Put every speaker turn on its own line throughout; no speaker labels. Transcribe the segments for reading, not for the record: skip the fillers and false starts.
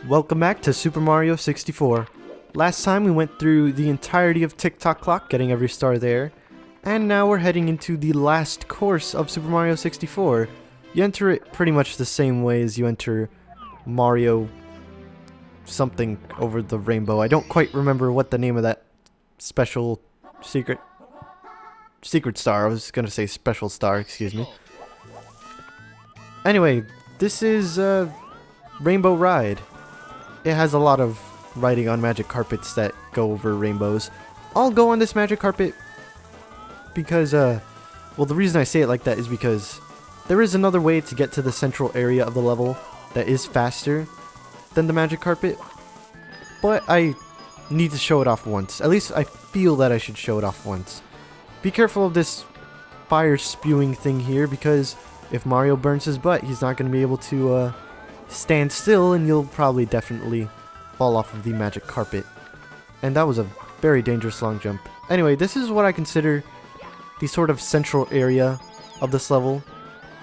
Welcome back to Super Mario 64. Last time we went through the entirety of Tick-Tock Clock, getting every star there, and now we're heading into the last course of Super Mario 64. You enter it pretty much the same way as you enter Mario something over the rainbow. I don't quite remember what the name of that special secret star. I was gonna say special star, excuse me. Anyway, this is Rainbow Ride. It has a lot of riding on magic carpets that go over rainbows. I'll go on this magic carpet because, well, the reason I say it like that is because there is another way to get to the central area of the level that is faster than the magic carpet, but I need to show it off once. At least I feel that I should show it off once. Be careful of this fire spewing thing here, because if Mario burns his butt, he's not going to be able to stand still, and you'll probably definitely fall off of the magic carpet. And that was a very dangerous long jump. Anyway, this is what I consider the sort of central area of this level,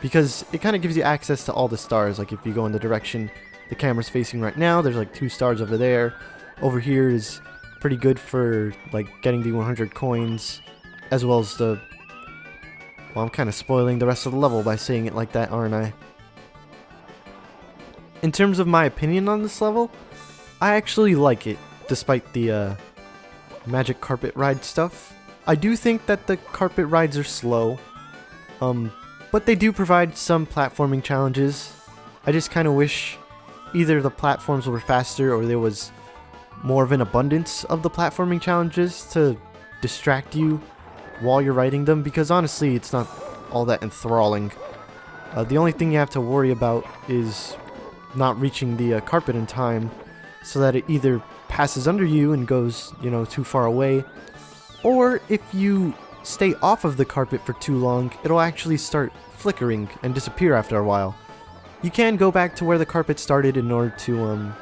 because it kind of gives you access to all the stars. Like if you go in the direction the camera's facing right now, there's like 2 stars over there. Over here is pretty good for like getting the 100 coins, as well as the... Well, I'm kind of spoiling the rest of the level by saying it like that, aren't I? In terms of my opinion on this level, I actually like it, despite the magic carpet ride stuff. I do think that the carpet rides are slow, but they do provide some platforming challenges. I just kind of wish either the platforms were faster or there was more of an abundance of the platforming challenges to distract you while you're riding them, because honestly it's not all that enthralling. The only thing you have to worry about is not reaching the carpet in time, so that it either passes under you and goes, you know, too far away, or if you stay off of the carpet for too long, it'll actually start flickering and disappear after a while. You can go back to where the carpet started in order to,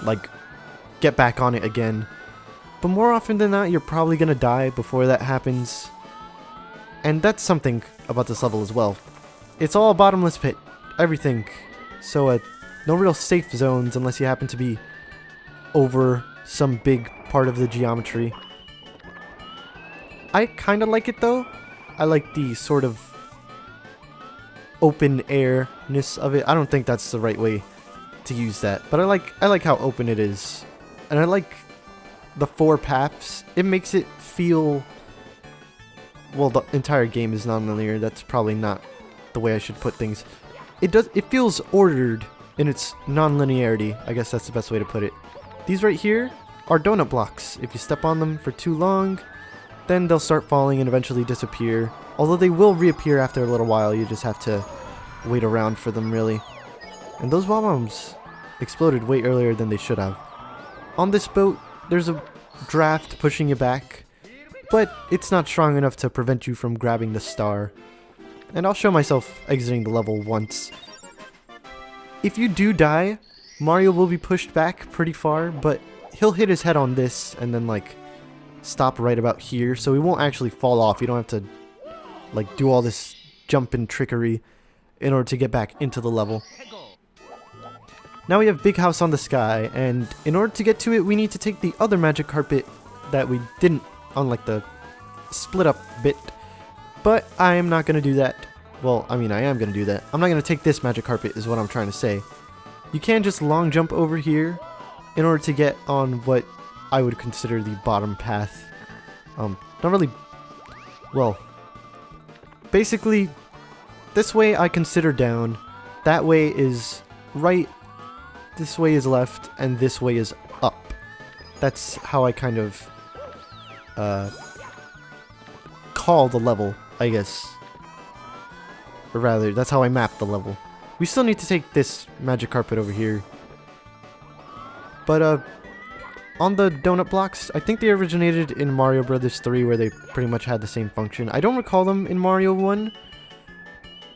like, get back on it again, but more often than not, you're probably gonna die before that happens. And that's something about this level as well. It's all a bottomless pit, everything. So, no real safe zones unless you happen to be over some big part of the geometry. I kind of like it though. I like the sort of open airness of it. I don't think that's the right way to use that, but I like how open it is. And I like the 4 paths. It makes it feel... Well, the entire game is non-linear. That's probably not the way I should put things. It feels ordered in its non-linearity. I guess that's the best way to put it. These right here are donut blocks. If you step on them for too long, then they'll start falling and eventually disappear. Although they will reappear after a little while. You just have to wait around for them, really. And those bombs exploded way earlier than they should have. On this boat, there's a draft pushing you back, but it's not strong enough to prevent you from grabbing the star. And I'll show myself exiting the level once. If you do die, Mario will be pushed back pretty far, but he'll hit his head on this and then like stop right about here, so he won't actually fall off. You don't have to like do all this jumping trickery in order to get back into the level. Now we have Big House on the Sky, and in order to get to it, we need to take the other magic carpet that we didn't on like the split up bit. But I am not going to do that. Well, I mean, I am going to do that. I'm not going to take this magic carpet is what I'm trying to say. You can just long jump over here in order to get on what I would consider the bottom path. Not really... Well, basically, this way I consider down. That way is right, this way is left, and this way is up. That's how I kind of call the level, I guess. Or rather, that's how I map the level. We still need to take this magic carpet over here. But, on the donut blocks, I think they originated in Mario Bros. 3, where they pretty much had the same function. I don't recall them in Mario 1.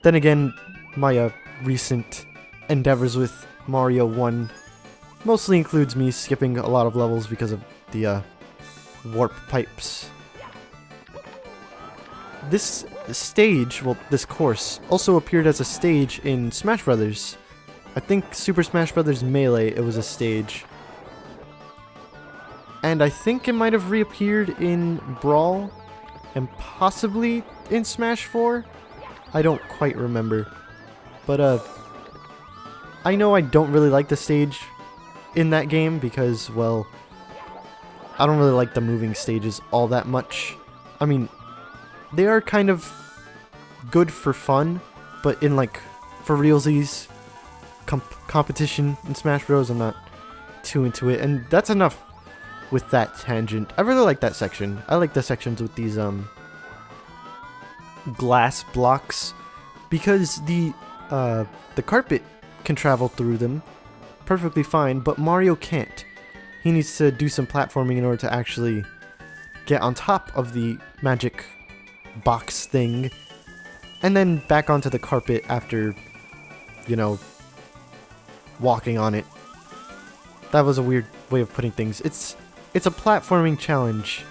Then again, my recent endeavors with Mario 1 mostly includes me skipping a lot of levels because of the warp pipes. This stage, well, this course, also appeared as a stage in Smash Brothers. I think Super Smash Bros. Melee, it was a stage. And I think it might have reappeared in Brawl and possibly in Smash 4. I don't quite remember. But I know I don't really like the stage in that game because, well, I don't really like the moving stages all that much. I mean, they are kind of good for fun, but in like for realsies competition in Smash Bros, I'm not too into it, and that's enough with that tangent. I really like that section. I like the sections with these glass blocks because the carpet can travel through them perfectly fine, but Mario can't. He needs to do some platforming in order to actually get on top of the magic box thing and then back onto the carpet after, you know, walking on it. That was a weird way of putting things. It's a platforming challenge,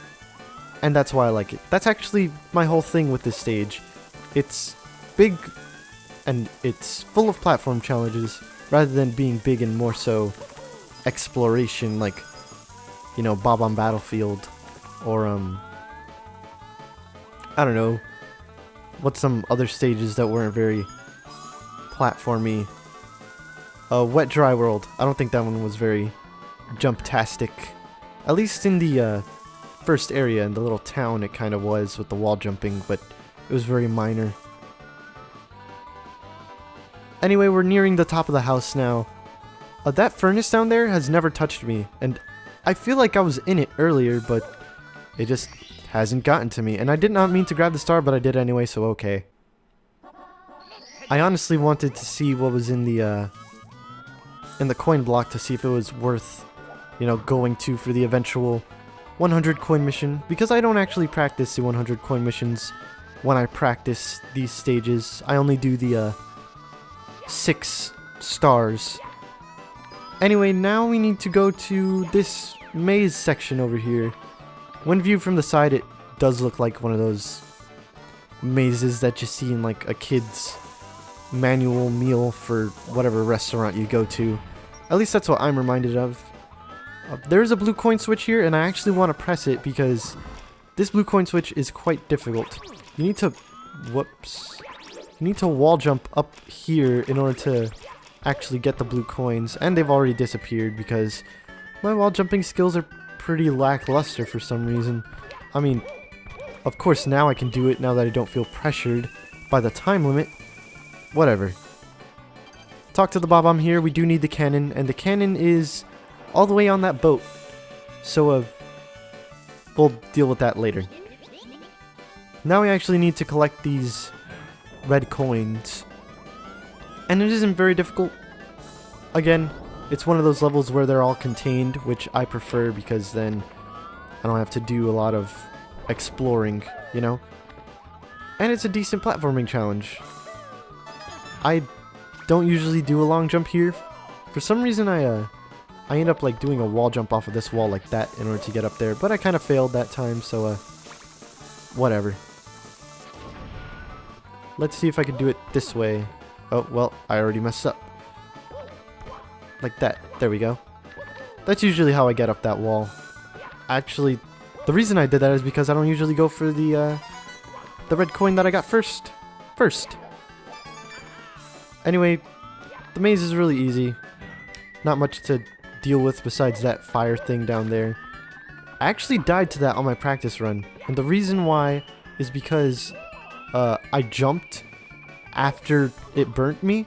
and that's why I like it. That's actually my whole thing with this stage. It's big, and it's full of platform challenges, rather than being big and more so exploration, like, you know, Bob on Battlefield, or, I don't know, what's some other stages that weren't very platformy? Wet Dry World. I don't think that one was very jump-tastic. At least in the first area, in the little town, it kind of was with the wall jumping, but it was very minor. Anyway, we're nearing the top of the house now. That furnace down there has never touched me, and I feel like I was in it earlier, but it just hasn't gotten to me. And I did not mean to grab the star, but I did anyway, so okay. I honestly wanted to see what was in the coin block to see if it was worth, you know, going to for the eventual 100 coin mission, because I don't actually practice the 100 coin missions when I practice these stages. I only do the 6 stars. Anyway, now we need to go to this maze section over here. When viewed from the side, it does look like one of those mazes that you see in like a kid's manual meal for whatever restaurant you go to. At least that's what I'm reminded of. There's a blue coin switch here, and I actually want to press it because this blue coin switch is quite difficult. You need to... Whoops. You need to wall jump up here in order to actually get the blue coins, and they've already disappeared because my wall jumping skills are pretty lackluster for some reason. I mean, of course now I can do it now that I don't feel pressured by the time limit. Whatever. Talk to the Bob-omb here. We do need the cannon, and the cannon is all the way on that boat. So, we'll deal with that later. Now we actually need to collect these red coins. And it isn't very difficult. Again, it's one of those levels where they're all contained, which I prefer because then I don't have to do a lot of exploring, you know? And it's a decent platforming challenge. I don't usually do a long jump here. For some reason I end up like doing a wall jump off of this wall like that in order to get up there, but I kind of failed that time, so whatever. Let's see if I can do it this way. Oh, well, I already messed up. Like that. There we go. That's usually how I get up that wall. Actually, the reason I did that is because I don't usually go for the red coin that I got first. Anyway, the maze is really easy. Not much to deal with besides that fire thing down there. I actually died to that on my practice run, and the reason why is because I jumped after it burnt me,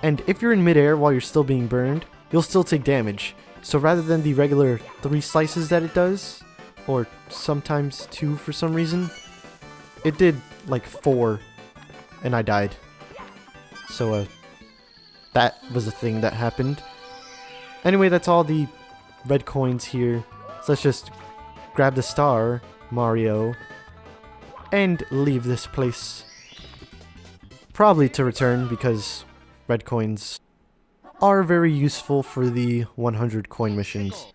and if you're in midair while you're still being burned, you'll still take damage. So rather than the regular 3 slices that it does, or sometimes 2 for some reason, it did like 4, and I died. So that was a thing that happened. Anyway, that's all the red coins here. So let's just grab the star, Mario, and leave this place. Probably to return because red coins are very useful for the 100 coin missions.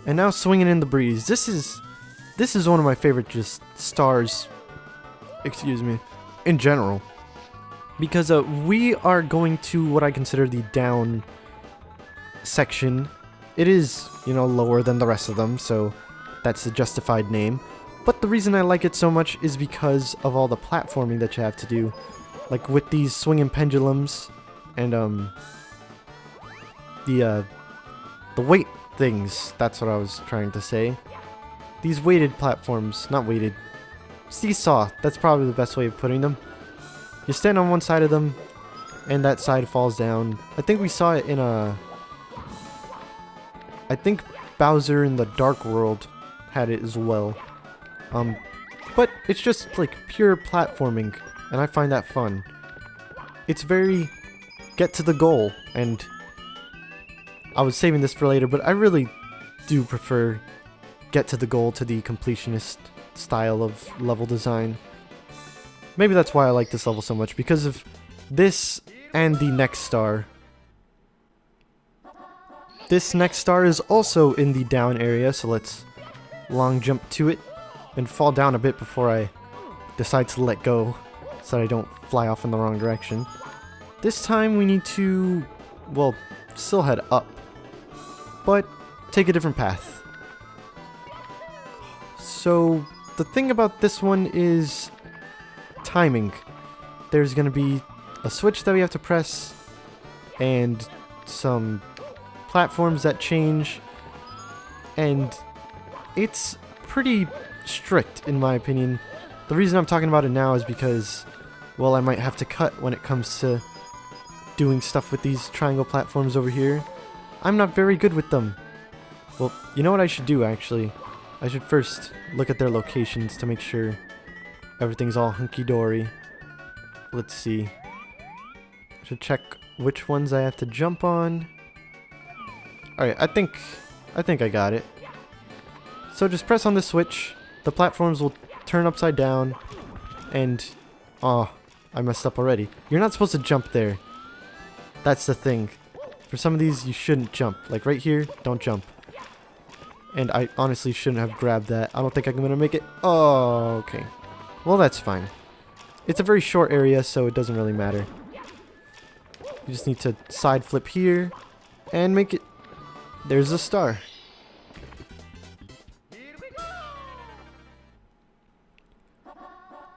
And now swinging in the breeze. This is one of my favorite just stars, excuse me, in general. because we are going to what I consider the down section. It is, you know, lower than the rest of them, so that's the justified name. But the reason I like it so much is because of all the platforming that you have to do. Like with these swinging pendulums and the weight things, that's what I was trying to say. These weighted platforms, not weighted, seesaw, that's probably the best way of putting them. You stand on one side of them and that side falls down. I think we saw it in I think Bowser in the Dark World had it as well. But it's just like pure platforming, and I find that fun. It's very get to the goal, and I was saving this for later, but I really do prefer get to the goal to the completionist style of level design. Maybe that's why I like this level so much, because of this and the next star. This next star is also in the down area, so let's long jump to it and fall down a bit before I decide to let go so that I don't fly off in the wrong direction. This time we need to, well, still head up, but take a different path. So the thing about this one is timing. There's going to be a switch that we have to press and some platforms that change, and it's pretty strict in my opinion. The reason I'm talking about it now is because, well, I might have to cut when it comes to doing stuff with these triangle platforms over here. I'm not very good with them. Well, you know what I should do actually? I should first look at their locations to make sure everything's all hunky-dory. Let's see. I should check which ones I have to jump on. Alright, I think I got it. So just press on the switch, the platforms will turn upside down, and... oh, I messed up already. You're not supposed to jump there. That's the thing. For some of these, you shouldn't jump. Like right here, don't jump. And I honestly shouldn't have grabbed that. I don't think I'm going to make it. Oh, okay. Well, that's fine. It's a very short area, so it doesn't really matter. You just need to side flip here and make it. There's a star.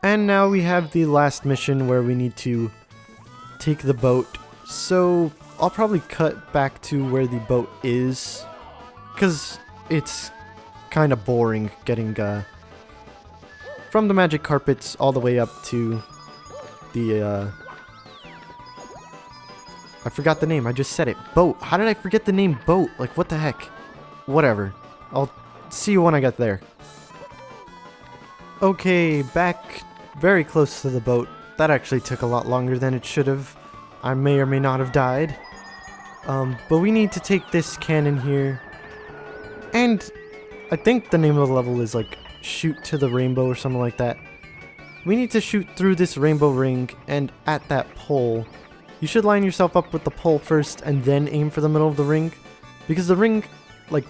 And now we have the last mission where we need to take the boat. So I'll probably cut back to where the boat is, because it's kind of boring getting from the magic carpets all the way up to the I forgot the name. I just said it. Boat. How did I forget the name boat? Like, what the heck? Whatever. I'll see you when I get there. Okay, back very close to the boat. That actually took a lot longer than it should have. I may or may not have died. But we need to take this cannon here. And I think the name of the level is like shoot to the rainbow or something like that. We need to shoot through this rainbow ring, and at that pole, you should line yourself up with the pole first and then aim for the middle of the ring. Because the ring, like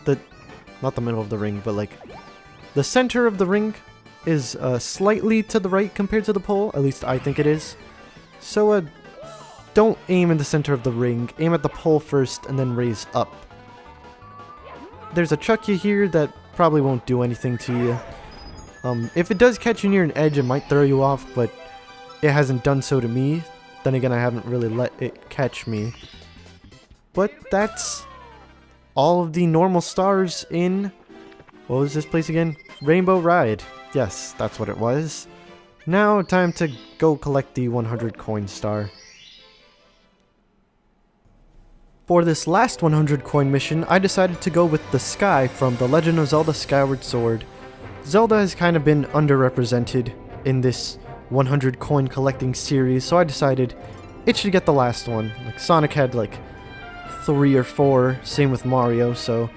not the middle of the ring, but like the center of the ring is slightly to the right compared to the pole. At least I think it is. So don't aim in the center of the ring. Aim at the pole first and then raise up. There's a Chuckya here that probably won't do anything to you. If it does catch you near an edge, it might throw you off, but it hasn't done so to me. Then again, I haven't really let it catch me. But that's all of the normal stars in... what was this place again? Rainbow Ride. Yes, that's what it was. Now, time to go collect the 100 coin star. For this last 100 coin mission, I decided to go with the Sky from The Legend of Zelda Skyward Sword. Zelda has kind of been underrepresented in this 100 coin collecting series, so I decided it should get the last one. Like Sonic had like 3 or 4, same with Mario, so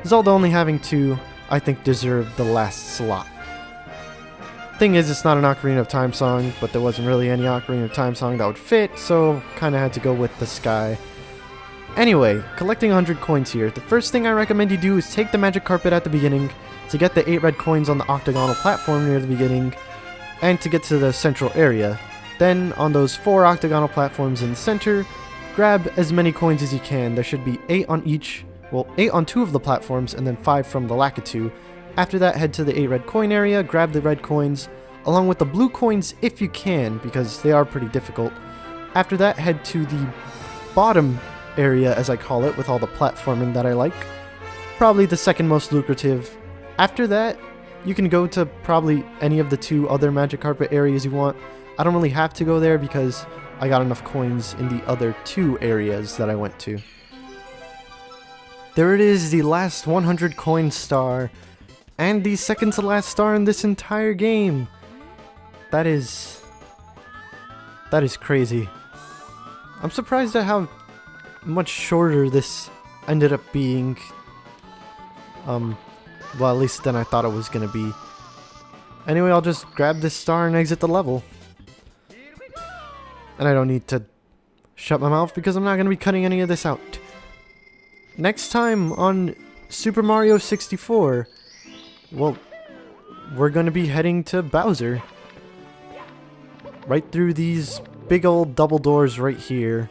Zelda only having 2, I think deserved the last slot. Thing is, it's not an Ocarina of Time song, but there wasn't really any Ocarina of Time song that would fit, so kinda had to go with the Sky. Anyway, collecting 100 coins here. The first thing I recommend you do is take the magic carpet at the beginning to get the 8 red coins on the octagonal platform near the beginning, and to get to the central area. Then on those 4 octagonal platforms in the center, grab as many coins as you can. There should be 8 on each, well, 8 on 2 of the platforms and then 5 from the Lakitu. After that, head to the 8 red coin area, grab the red coins, along with the blue coins if you can, because they are pretty difficult. After that, head to the bottom area, as I call it, with all the platforming that I like. Probably the second most lucrative. After that, you can go to probably any of the 2 other magic carpet areas you want. I don't really have to go there because I got enough coins in the other 2 areas that I went to. There it is, the last 100 coin star, and the second to last star in this entire game. That is crazy. I'm surprised at how much shorter this ended up being. Well, at least than I thought it was gonna be. Anyway, I'll just grab this star and exit the level. And I don't need to shut my mouth because I'm not gonna be cutting any of this out. Next time on Super Mario 64, well, we're gonna be heading to Bowser. Right through these big old double doors right here.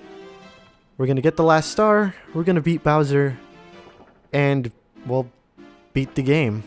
We're gonna get the last star, we're gonna beat Bowser, and, well, beat the game.